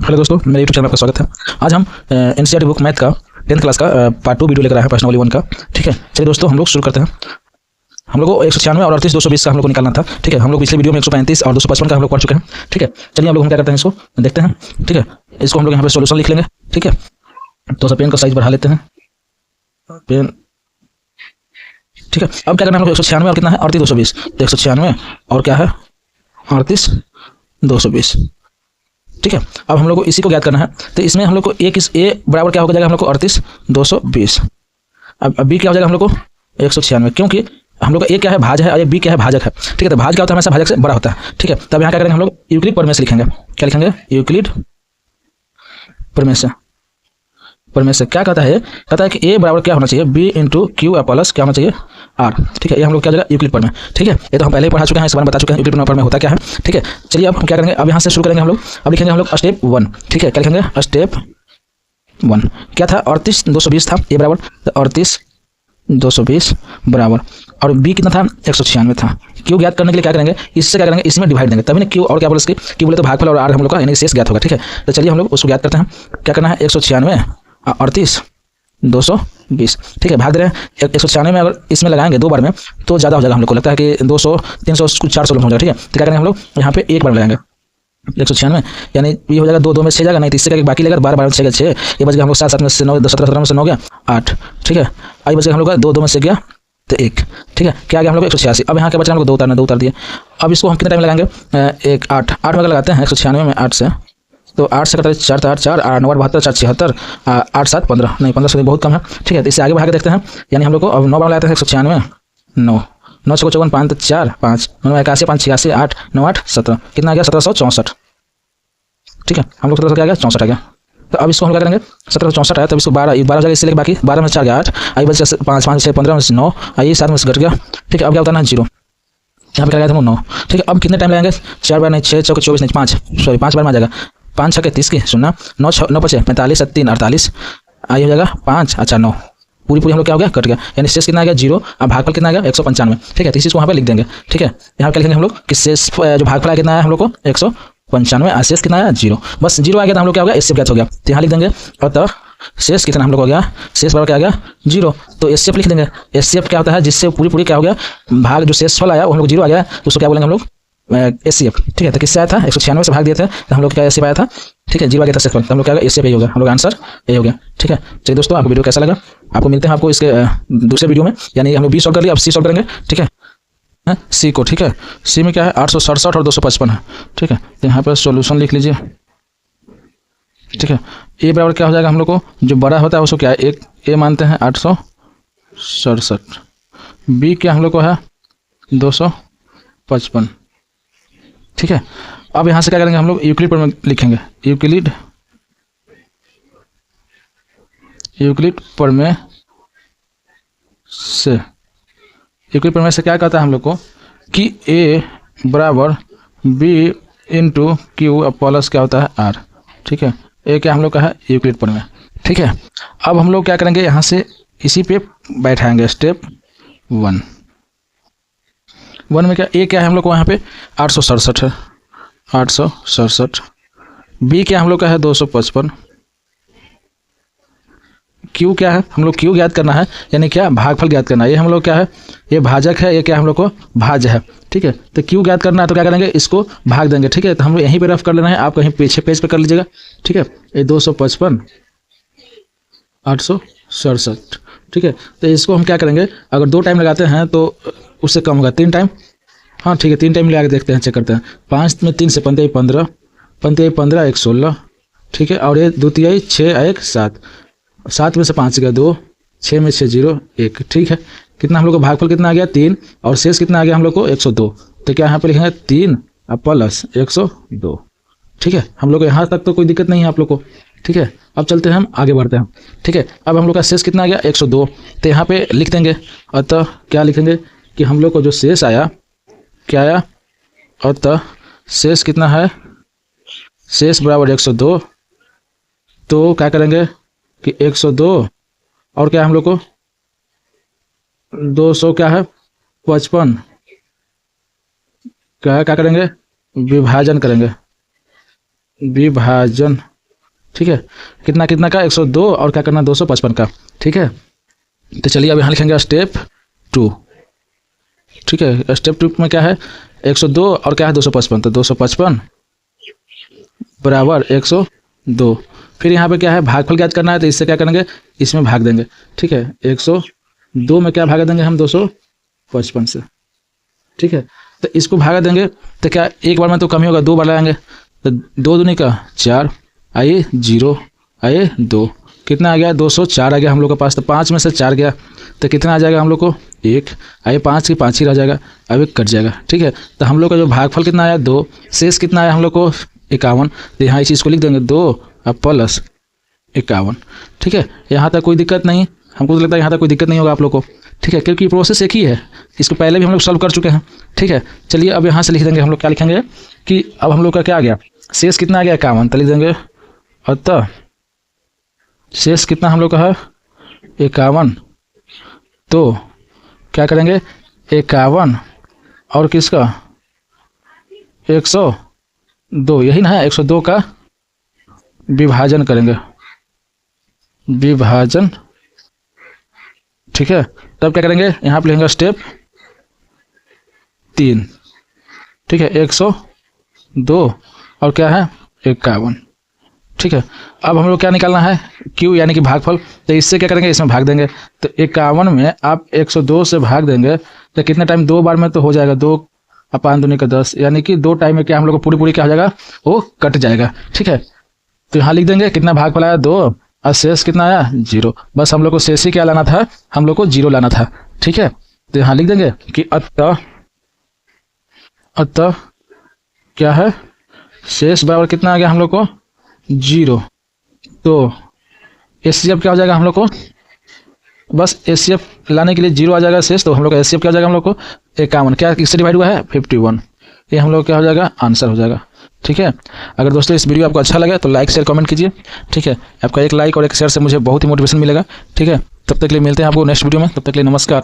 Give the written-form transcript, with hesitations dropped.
Hello दोस्तों, मेरे YouTube channel में आपका स्वागत है। आज हम एनसीईआरटी बुक मैथ का 10th क्लास का पार्ट 2 वीडियो लेकर आए हैं, प्रश्नावली 1 का। ठीक है, चलिए दोस्तों हम लोग शुरू करते हैं। हम लोग को 196 और 38 220 का हम लोग को निकालना था। ठीक है, हम लोग पिछले वीडियो में 135 और 255 का हम लोग पढ़ चुके हैं। ठीक है, चलिए हम लोग क्या करते हैं, इसको देखते हैं। ठीक है, इसको हम लोग यहाँ पे सोल्यूशन लिख लेंगे। ठीक है, तो पेन का साइज बढ़ा लेते हैं, पेन। ठीक है, अब क्या करना है हम लोग 196 और कितना है 38 220, तो 196 और क्या है 38 220। ठीक है, अब हम लोग को इसी को ज्ञात करना है, तो इसमें हम लोग को ए बराबर क्या हो जाएगा हम लोग को 38 220। अब बी क्या हो जाएगा हम लोग को 196, क्योंकि हम लोग का ए क्या है भाज है और बी क्या है भाजक है। ठीक है, तो भाज क्या होता है हमेशा भाजक से बड़ा होता है। ठीक है, तब यहाँ क्या करेंगे हम लोग यूक्लिड प्रमेय से लिखेंगे। क्या लिखेंगे? यूक्लिड प्रमेय से क्या कहता है कि ए बराबर क्या होना चाहिए बी इंटू क्यू प्लस क्या होना चाहिए आर। ठीक है, ये हम लोग क्या जगह यूक्लिड प्रमेय। ठीक है, ये तो हम पहले ही पढ़ा चुके हैं, इस बारे में बता चुके हैं यूक्लिड प्रमेय होता क्या है। ठीक है, चलिए अब हम क्या करेंगे, अब यहाँ से शुरू करेंगे हम लोग। अब लिखेंगे हम लोग स्टेप 1। ठीक है, क्या लिखेंगे? स्टेप 1 क्या था 38 220 था, ए बराबर 38 220 बराबर, और बी कितना था 196 था। क्यू ज्ञात करने के लिए क्या करेंगे, इससे क्या करेंगे इसमें डिवाइड देंगे, तभी ना क्यू और क्या बोले इसके, क्यू बोले तो भागफल और आर हम लोग का यानी शेष ज्ञात होगा। ठीक है, तो चलिए हम लोग उसको ज्ञात करते हैं। क्या करना है 196 38 220। ठीक है, भाग दे रहे हैं 196 में, अगर इसमें लगाएंगे दो बार में तो ज़्यादा हो जाएगा। हम लोग को लगता है कि 200 300 कुछ 400 हो जाएगा। ठीक है, तो क्या करेंगे हम लोग यहाँ पे एक बार लगाएंगे 196, यानी ये हो जाएगा 2 2 में 6 जाएगा, नहीं तो इससे बाकी लगेगा 12 12 में 6 ये बच गया हम लोग 7 7 में से 9 17 17 में से 9 गया 8। ठीक है, आई बच गया हम लोग का 2 2 में से गया तो 1। ठीक है, क्या आ गया हम लोग 186। अब यहाँ क्या बचा हम लोग 2 उतार दिए। अब इसको हम कितने टाइम लगाएंगे 1 8 8 में अगर लगाते हैं 196 में 8 से, तो 8 से 4 8 4 8 9 72 4 76 8 7 15, नहीं 15 से बहुत कम है। ठीक है, तो इससे आगे बढ़ा के देखते हैं, यानी हम लोग को अब 9 बार लगाते हैं 196 9 9 6 54 5 4 5 9 81 5 86 8 9 8 17, कितना आ गया 1764। ठीक है, हम लोग 1700 क्या आ गया 64 आ गया। तो अब इसको हम क्या करेंगे 1764 आया, तब इसको 12 जाएगा, इससे लेके बाकी 12 में 4 गया 8, आई बच 5 5 6 15 में से 9, आई 7 में से घट गया। ठीक है, अब क्या होता है 0, यहाँ पे क्या गया था 9। ठीक है, अब कितने टाइम लगाएंगे 4 बार नहीं 6 चौके 24 नहीं 5 बार में आ जाएगा 5 6 30 की 0 9 9 5 45 3 48, आई हो जाएगा 5 अच्छा 9, पूरी हम लोग क्या हो गया कट गया, यानी शेष कितना आ गया 0। अब भागफल कितना आ गया 195। ठीक है, तो इसी को वहाँ पे लिख देंगे। ठीक है, यहाँ क्या लिखेंगे हम लोग कि शेष जो भागफल कितना आया हम लोग को 195 और शेष कितना आया 0, बस 0 आ गया तो हम लोग क्या हो गया एचसीएफ ज्ञात हो गया। तो यहाँ लिख देंगे, और तो शेष कितना हम लोग हो गया, शेष बराबर क्या आ गया 0, तो एचसीएफ लिख देंगे। एचसीएफ क्या होता है जिससे पूरी क्या हो गया भाग जो शेषफल आया वो हम लोग 0 आ गया, तो उसको क्या बोलेंगे हम लोग एचसीएफ। ठीक है, तो किससे आया था 196 से भाग दिए थे तो हम लोग क्या एचसीएफ आया था। ठीक है, 0 आ गया था शेषफल, तो हम लोग क्या एचसीएफ यही हो गया, हम लोग आंसर यही हो गया। ठीक है, चलिए दोस्तों आपको वीडियो कैसा लगा, आपको मिलते हैं आपको इसके दूसरे वीडियो में, यानी हम लोग बी सॉल्व कर लिया, अब सी सॉल्व करेंगे। ठीक है, सी को। ठीक है, सी में क्या है 867 और 255 है। ठीक है, तो यहाँ पर सॉल्यूशन लिख लीजिए। ठीक है, ए बराबर क्या हो जाएगा हम लोग को, जो बड़ा होता है उसको क्या है एक ए मानते हैं 867, बी क्या हम लोग को है 255। ठीक है, अब यहाँ से क्या करेंगे हम लोग यूक्लिड प्रमेय लिखेंगे, यूक्लिड प्रमेय से। यूक्लिड प्रमेय से क्या कहता है हम लोग को कि ए बराबर बी इंटू क्यू प्लस क्या होता है आर। ठीक है, ए क्या हम लोग का है यूक्लिड प्रमेय। ठीक है, अब हम लोग क्या करेंगे यहाँ से इसी पे बैठाएंगे स्टेप 1 में। क्या ए क्या है हम लोग को यहाँ पे 867 है 867, बी क्या हम लोग का है 255, क्यू क्या है हम लोग क्यू ज्ञात करना है, यानी क्या भागफल ज्ञात करना है। ये हम लोग क्या है ये भाजक है, ये क्या हम लोग को भाज्य है। ठीक है, तो क्यू ज्ञात करना है तो क्या करेंगे इसको भाग देंगे। ठीक है, तो हम लोग यहीं पे रफ कर लेना है, आप कहीं पीछे पेज पे कर लीजिएगा। ठीक है, ये 255 867। ठीक है, तो इसको हम क्या करेंगे अगर 2 टाइम लगाते हैं तो उससे कम होगा 3 टाइम। हाँ ठीक है, 3 टाइम लगा के देखते हैं, चेक करते हैं। 5 में 3 से 15 15 15 15 1 16। ठीक है, और ये 2 3 6 1 7 7 में से 5 गया 2, 6 में 6 0 1। ठीक है, कितना हम लोग को भागफल कितना आ गया 3, और शेष कितना आ गया हम लोग को 102। तो क्या यहाँ पे लिखेंगे 3 प्लस 102। ठीक है, हम लोग को यहाँ तक तो कोई दिक्कत नहीं है आप लोग को। ठीक है, अब चलते हैं हम आगे बढ़ते हैं। ठीक है, अब हम लोग का शेष कितना आ गया 102, तो यहाँ पे लिख देंगे। अतः क्या लिखेंगे कि हम लोग को जो शेष आया क्या आया, अतः शेष कितना है, शेष बराबर 102। तो क्या करेंगे कि 102 और क्या हम लोग को 200 क्या है 55, क्या करेंगे विभाजन करेंगे, विभाजन ठीक है, कितना कितना का 102 और क्या करना 255 का। ठीक है, तो चलिए अब यहाँ लिखेंगे स्टेप 2। ठीक है, स्टेप 2 में क्या है 102 और क्या है 255, तो 255 बराबर 102। फिर यहाँ पे क्या है भागफल ज्ञात करना है, तो इससे क्या करेंगे इसमें भाग देंगे। ठीक है, 102 में क्या भागा देंगे हम 255 से। ठीक है, तो इसको भागा देंगे तो क्या एक बार में तो कम ही होगा, 2 बार लगाएंगे तो 2 दूनी का 4, आइए 0 आइए 2, कितना आ गया 204 आ गया हम लोग के पास। तो 5 में से 4 गया तो कितना आ जाएगा हम लोग को 1, आइए 5 की 5 ही रह जाएगा, अब 1 कट जाएगा। ठीक है, तो हम लोग का जो भागफल कितना आया 2, शेष कितना आया हम लोग को 51। तो यहाँ इस चीज़ को लिख देंगे 2 और प्लस 51। ठीक है, यहाँ तक कोई दिक्कत नहीं, हमको तो लगता है यहाँ तक कोई दिक्कत नहीं होगा आप लोग को। ठीक है, क्योंकि प्रोसेस एक ही है, इसको पहले भी हम लोग सॉल्व कर चुके हैं। ठीक है, चलिए अब यहाँ से लिख देंगे हम लोग, क्या लिखेंगे कि अब हम लोग का क्या आ गया शेष कितना आ गया 51, तो लिख देंगे अतः शेष कितना हम लोग का है 51। तो क्या करेंगे 51 और किसका 102, यही ना है 102 का विभाजन करेंगे, विभाजन। ठीक है, तब क्या करेंगे यहाँ पे लिखेंगे स्टेप 3। ठीक है, 102 और क्या है 51। ठीक है, अब हम लोग क्या निकालना है क्यू यानी कि भागफल, तो इससे क्या करेंगे इसमें भाग देंगे। तो 51 में आप 102 से भाग देंगे तो कितने टाइम 2 बार में तो हो जाएगा 2 और 5 दूनी का 10, यानी कि 2 टाइम में क्या हम लोग को पूरी क्या हो जाएगा वो कट जाएगा। ठीक है, तो यहाँ लिख देंगे कितना भागफल आया 2 और शेष कितना आया 0। बस हम लोग को शेष ही क्या लाना था, हम लोग को 0 लाना था। ठीक है, तो यहाँ लिख देंगे कि अतः क्या है शेष बराबर कितना आ गया हम लोग को 0। तो एचसीएफ क्या हो जाएगा हम लोग को, बस एचसीएफ लाने के लिए 0 आ जाएगा शेष, तो हम लोग का एचसीएफ क्या हो जाएगा हम लोग को 51, क्या किससे डिवाइड हुआ है 51। ये हम लोग क्या हो जाएगा आंसर हो जाएगा। ठीक है, अगर दोस्तों इस वीडियो आपको अच्छा लगा तो लाइक शेयर कमेंट कीजिए। ठीक है, आपका एक लाइक और एक शेयर से मुझे बहुत ही मोटिवेशन मिलेगा। ठीक है, तब तक के लिए मिलते हैं आपको नेक्स्ट वीडियो में, तब तक के लिए नमस्कार।